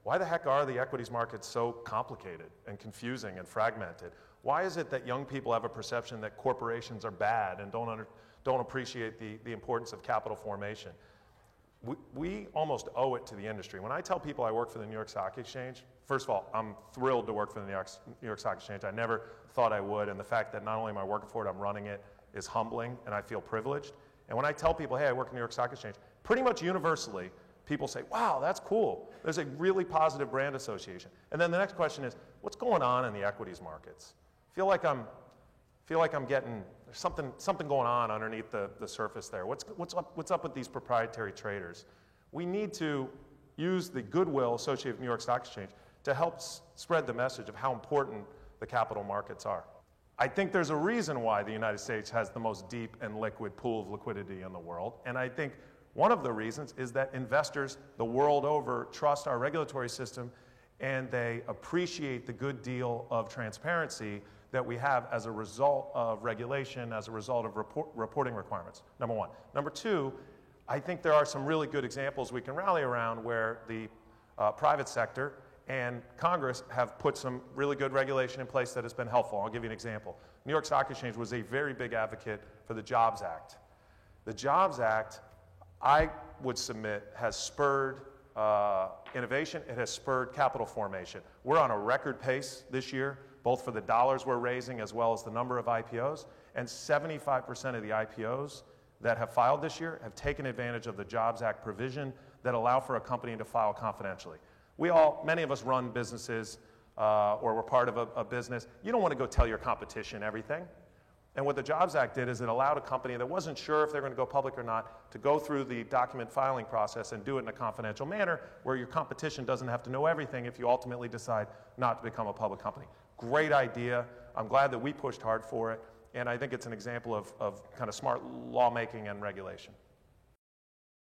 Why the heck are the equities markets so complicated and confusing and fragmented? Why is it that young people have a perception that corporations are bad and don't appreciate the importance of capital formation? We almost owe it to the industry. When I tell people I work for the New York Stock Exchange, first of all, I'm thrilled to work for the New York Stock Exchange. I never thought I would, and the fact that not only am I working for it, I'm running it is humbling, and I feel privileged. And when I tell people, hey, I work in the New York Stock Exchange, pretty much universally, people say, wow, that's cool. There's a really positive brand association. And then the next question is, what's going on in the equities markets? I feel like I'm getting, there's something going on underneath the surface there. What's up with these proprietary traders? We need to use the goodwill associated with New York Stock Exchange to help spread the message of how important the capital markets are. I think there's a reason why the United States has the most deep and liquid pool of liquidity in the world, and I think one of the reasons is that investors the world over trust our regulatory system, and they appreciate the good deal of transparency that we have as a result of regulation, as a result of reporting requirements, number one. Number two, I think there are some really good examples we can rally around where the private sector and Congress have put some really good regulation in place that has been helpful. I'll give you an example. New York Stock Exchange was a very big advocate for the Jobs Act. The Jobs Act, I would submit, has spurred innovation. It has spurred capital formation. We're on a record pace this year, both for the dollars we're raising as well as the number of IPOs, and 75% of the IPOs that have filed this year have taken advantage of the Jobs Act provision that allow for a company to file confidentially. Many of us run businesses or we're part of a business. You don't want to go tell your competition everything. And what the Jobs Act did is it allowed a company that wasn't sure if they're going to go public or not to go through the document filing process and do it in a confidential manner where your competition doesn't have to know everything if you ultimately decide not to become a public company. Great idea. I'm glad that we pushed hard for it. And I think it's an example of kind of smart lawmaking and regulation.